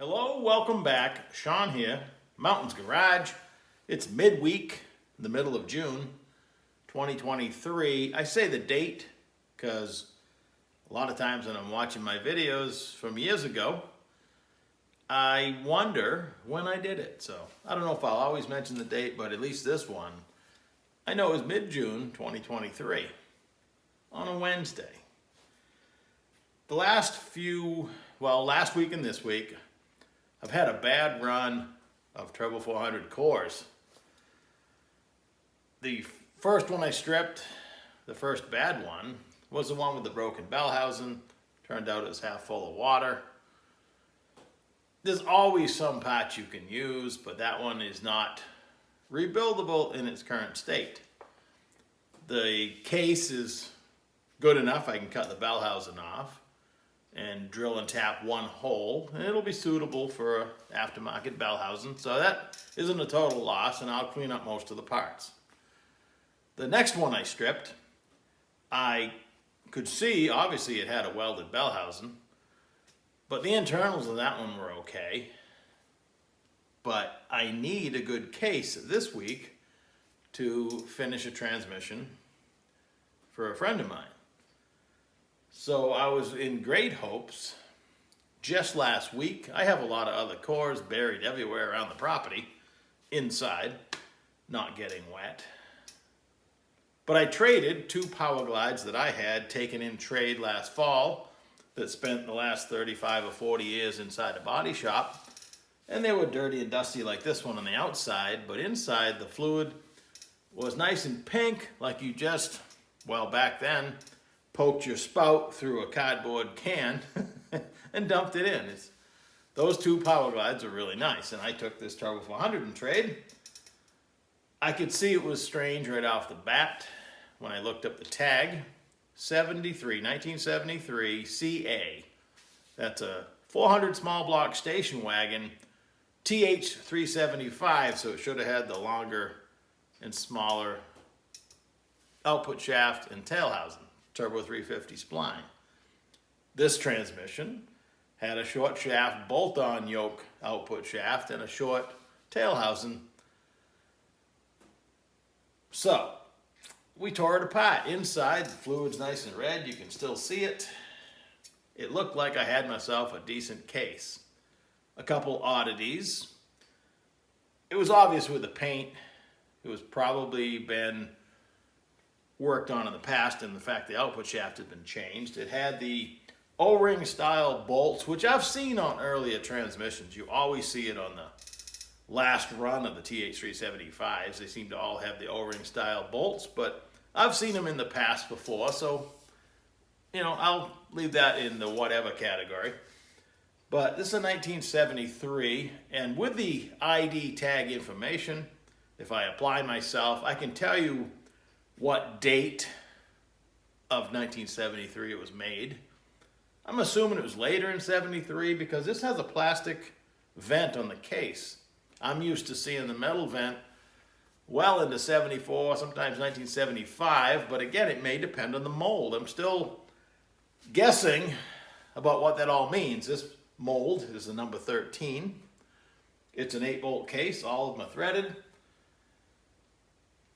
Hello, welcome back. Sean here, Mountains Garage. It's midweek, in the middle of June, 2023. I say the date because a lot of times when I'm watching my videos from years ago, I wonder when I did it. So I don't know if I'll always mention the date, but at least this one, I know it was mid-June 2023 on a Wednesday. The last week and this week, I've had a bad run of TH400 cores. The first one I stripped, the first bad one, was the one with the broken bell housing. Turned out it was half full of water. There's always some patch you can use, but that one is not rebuildable in its current state. The case is good enough. I can cut the bell housing off and drill and tap one hole, and it'll be suitable for an aftermarket bell housing. So that isn't a total loss, and I'll clean up most of the parts. The next one I stripped, I could see, obviously it had a welded bell housing, but the internals of that one were okay. But I need a good case this week to finish a transmission for a friend of mine. So I was in great hopes just last week. I have a lot of other cores buried everywhere around the property, inside, not getting wet. But I traded two Power Glides that I had taken in trade last fall that spent the last 35 or 40 years inside a body shop. And they were dirty and dusty like this one on the outside, but inside the fluid was nice and pink, like you just, well, back then, poked your spout through a cardboard can and dumped it in. Those two Power Glides are really nice, and I took this TH400 in trade. I could see it was strange right off the bat when I looked up the tag. 1973 CA. That's a 400 small block station wagon, TH375, so it should have had the longer and smaller output shaft and tail housing. Turbo 350 spline. This transmission had a short shaft bolt-on yoke output shaft and a short tail housing. So we tore it apart. Inside, the fluid's nice and red. You can still see it. It looked like I had myself a decent case. A couple oddities. It was obvious with the paint. It was probably been worked on in the past, and the fact the output shaft had been changed. It had the O-ring style bolts, which I've seen on earlier transmissions. You always see it on the last run of the TH375s. They seem to all have the O-ring style bolts, but I've seen them in the past before, so I'll leave that in the whatever category. But this is a 1973, and with the ID tag information, if I apply myself, I can tell you what date of 1973 it was made. I'm assuming it was later in 73 because this has a plastic vent on the case. I'm used to seeing the metal vent well into 74, sometimes 1975, but again, it may depend on the mold. I'm still guessing about what that all means. This mold is the number 13. It's an 8-bolt case, all of them are threaded.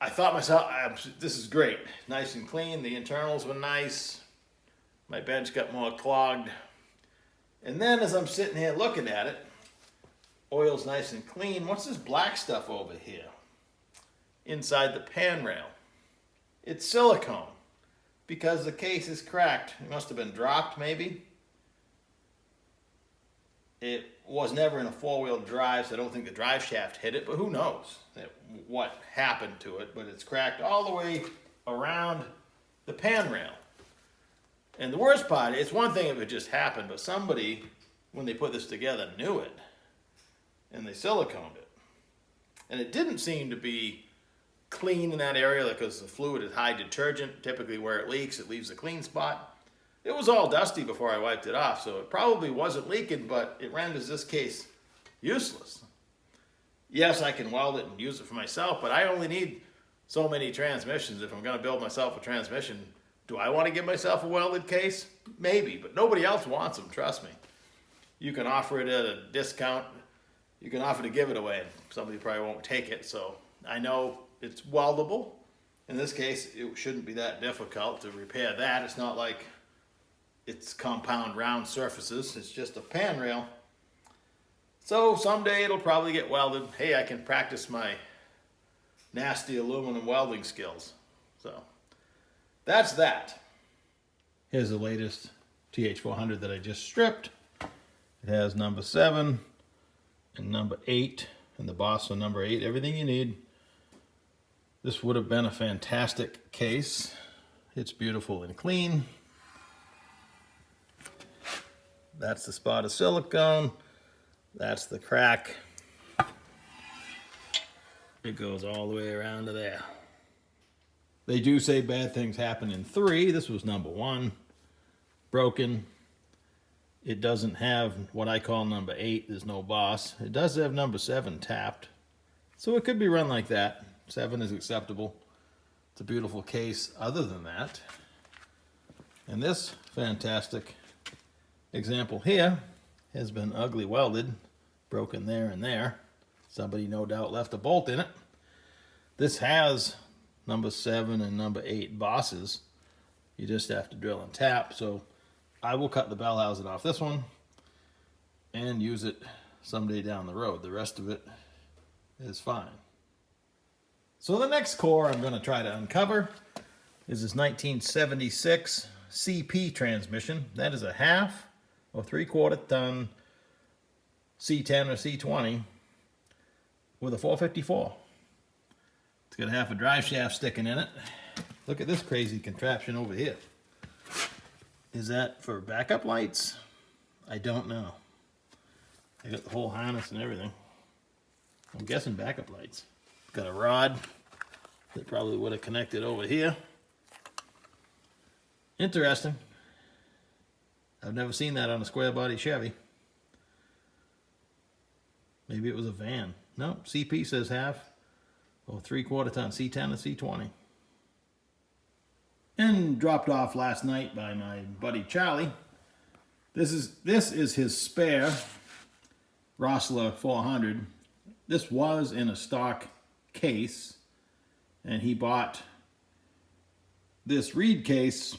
I thought myself, this is great. Nice and clean. The internals were nice. My bench got more clogged. And then as I'm sitting here looking at it, oil's nice and clean. What's this black stuff over here? Inside the pan rail. It's silicone because the case is cracked. It must have been dropped maybe. It was never in a four-wheel drive, so I don't think the drive shaft hit it, but who knows what happened to it. But it's cracked all the way around the pan rail. And the worst part, it's one thing if it just happened, but somebody, when they put this together, knew it. And they siliconed it. And it didn't seem to be clean in that area because the fluid is high detergent. Typically where it leaks, it leaves a clean spot. It was all dusty before I wiped it off, so it probably wasn't leaking, but it renders this case useless. Yes, I can weld it and use it for myself, but I only need so many transmissions. If I'm going to build myself a transmission, do I want to give myself a welded case? Maybe, but nobody else wants them, trust me. you can offer it at a discount. You can offer to give it away. Somebody probably won't take it, so I know it's weldable. In this case, it shouldn't be that difficult to repair that. It's not like it's compound round surfaces. It's just a pan rail. So someday it'll probably get welded. Hey, I can practice my nasty aluminum welding skills. So that's that. Here's the latest TH400 that I just stripped. It has number 7 and number 8 and the boss on number 8, everything you need. This would have been a fantastic case. It's beautiful and clean. That's the spot of silicone. That's the crack. It goes all the way around to there. They do say bad things happen in 3. This was number 1. Broken. It doesn't have what I call number 8. There's no boss. It does have number 7 tapped. So it could be run like that. 7 is acceptable. It's a beautiful case other than that. And this fantastic example here has been ugly welded, broken there and there. Somebody no doubt left a bolt in it. This has number 7 and number 8 bosses. You just have to drill and tap. So I will cut the bell housing off this one and use it someday down the road. The rest of it is fine. So the next core I'm going to try to uncover is this 1976 CP transmission. That is a 1/2 or 3/4 ton C10 or C20 with a 454. It's got 1/2 a drive shaft sticking in it. Look at this crazy contraption over here. Is that for backup lights? I don't know. I got the whole harness and everything. I'm guessing backup lights. Got a rod that probably would have connected over here. Interesting. I've never seen that on a square body Chevy. Maybe it was a van. No, CP says 1/2 or 3/4 ton C10 and C20. And dropped off last night by my buddy Charlie. This is his spare Rossler 400. This was in a stock case, and he bought this reed case.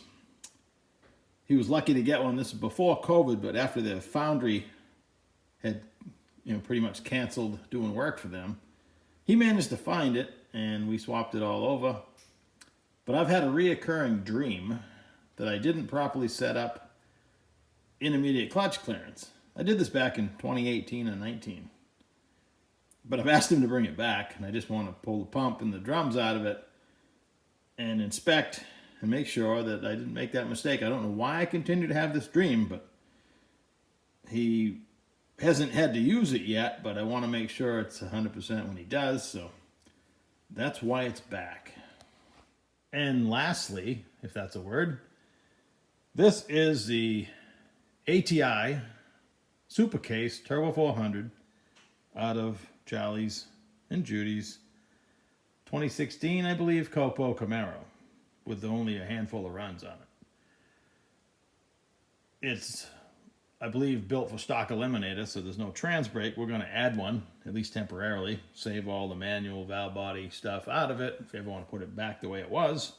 He was lucky to get one. This is before COVID, but after the foundry had pretty much canceled doing work for them, he managed to find it, and we swapped it all over. But I've had a reoccurring dream that I didn't properly set up intermediate clutch clearance. I did this back in 2018 and 19. But I've asked him to bring it back, and I just want to pull the pump and the drums out of it and inspect and make sure that I didn't make that mistake. I don't know why I continue to have this dream, but he hasn't had to use it yet, but I want to make sure it's 100% when he does, so that's why it's back. And lastly, if that's a word, this is the ATI Super Case Turbo 400 out of Charlie's and Judy's 2016, I believe, Copo Camaro, with only a handful of runs on it. It's, I believe, built for stock eliminator, so there's no trans brake. We're going to add one, at least temporarily, save all the manual valve body stuff out of it if you ever want to put it back the way it was.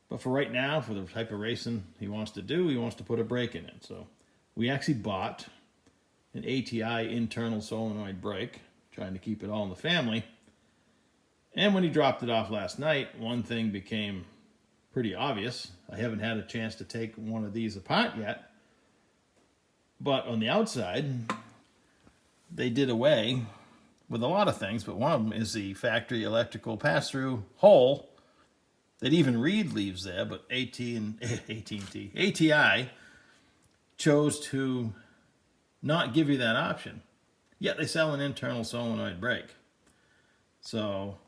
But for right now, for the type of racing he wants to do, he wants to put a brake in it. So we actually bought an ATI internal solenoid brake, trying to keep it all in the family. And when he dropped it off last night, one thing became pretty obvious. I haven't had a chance to take one of these apart yet. But on the outside, they did away with a lot of things, but one of them is the factory electrical pass-through hole that even Reed leaves there, but ATI chose to not give you that option. Yet they sell an internal solenoid brake. So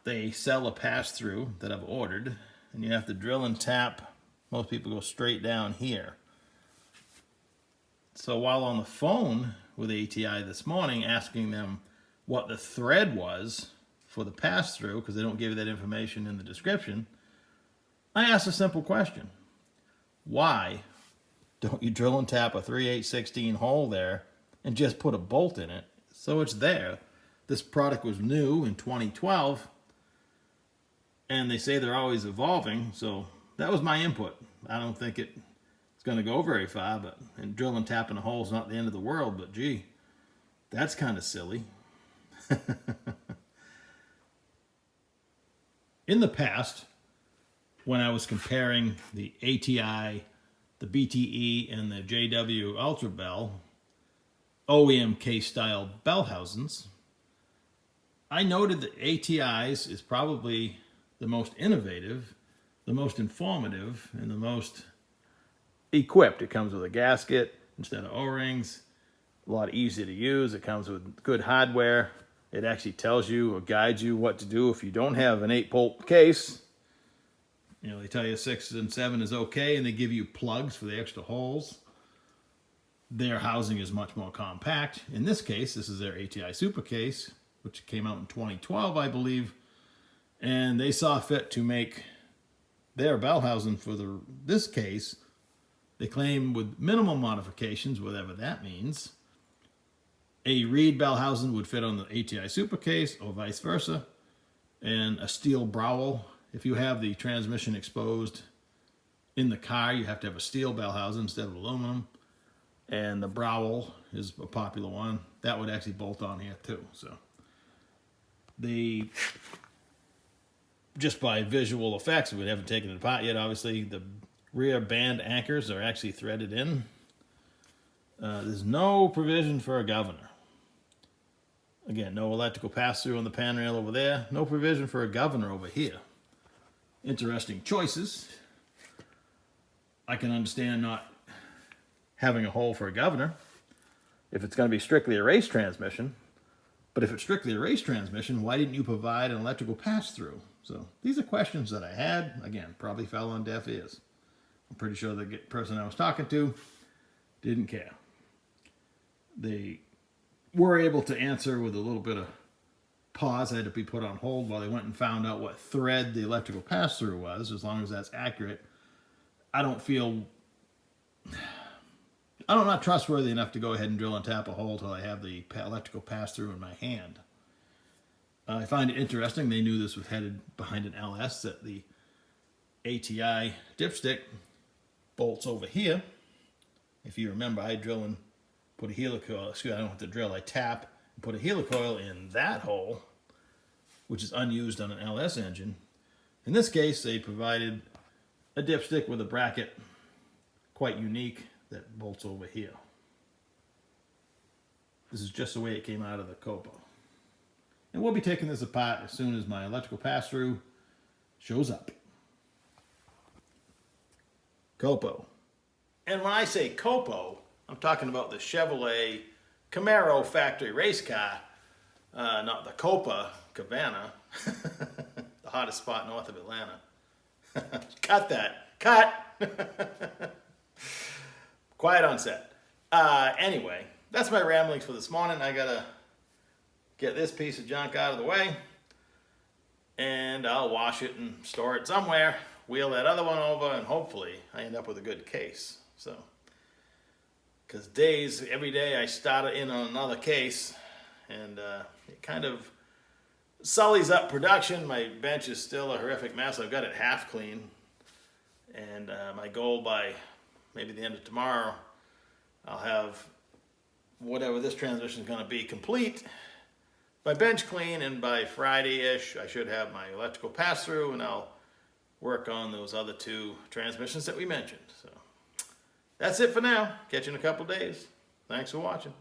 they sell a pass-through that I've ordered, and you have to drill and tap. Most people go straight down here. So while on the phone with ATI this morning, asking them what the thread was for the pass-through, because they don't give you that information in the description, I asked a simple question. Why Don't you drill and tap a 3/8/16 hole there and just put a bolt in it so it's there. This product was new in 2012, and they say they're always evolving, so that was my input. I don't think it's going to go very far, and drill and tapping a hole is not the end of the world, but gee, that's kind of silly. In the past, when I was comparing the ATI, the BTE, and the JW Ultra Bell OEM case style Bellhausens, I noted that ATI's is probably the most innovative, the most informative, and the most equipped. It comes with a gasket instead of O-rings, a lot easier to use. It comes with good hardware. It actually tells you or guides you what to do if you don't have an 8-bolt case. You know, they tell you 6 and 7 is okay, and they give you plugs for the extra holes. Their housing is much more compact. In this case, this is their ATI Super Case, which came out in 2012, I believe. And they saw fit to make their bell housing for this case, they claim with minimal modifications, whatever that means. A reed bell housing would fit on the ATI Super Case or vice versa. And a steel browel. If you have the transmission exposed in the car, you have to have a steel bell housing instead of aluminum. And the browel is a popular one. That would actually bolt on here too. So just by visual effects, we haven't taken it apart yet, obviously, the rear band anchors are actually threaded in. There's no provision for a governor. Again, no electrical pass-through on the pan rail over there. No provision for a governor over here. Interesting choices. I can understand not having a hole for a governor if it's going to be strictly a race transmission. But if it's strictly a race transmission, why didn't you provide an electrical pass-through? So these are questions that I had. Again, probably fell on deaf ears. I'm pretty sure the person I was talking to didn't care. They were able to answer with a little bit of pause. I had to be put on hold while they went and found out what thread the electrical pass-through was, as long as that's accurate. I'm not trustworthy enough to go ahead and drill and tap a hole till I have the electrical pass-through in my hand. I find it interesting. They knew this was headed behind an LS, that the ATI dipstick bolts over here. If you remember, I drill and put a helicoil. I don't have to drill. I tap and put a helicoil in that hole, which is unused on an LS engine. In this case, they provided a dipstick with a bracket, quite unique, that bolts over here. This is just the way it came out of the Copo. And we'll be taking this apart as soon as my electrical pass-through shows up. Copo. And when I say Copo, I'm talking about the Chevrolet Camaro factory race car, not the Copa Cabana, the hottest spot north of Atlanta. Cut that. Cut! Quiet on set. Anyway, that's my ramblings for this morning. I gotta get this piece of junk out of the way, and I'll wash it and store it somewhere, wheel that other one over, and hopefully I end up with a good case. So, because every day I start in on another case, and it kind of sullies up production. My bench is still a horrific mess. I've got it half clean, and my goal by maybe the end of tomorrow, I'll have whatever this transmission is going to be complete, my bench clean, and by Friday-ish I should have my electrical pass-through, and I'll work on those other 2 transmissions that we mentioned. So that's it for now. Catch you in a couple days. Thanks for watching.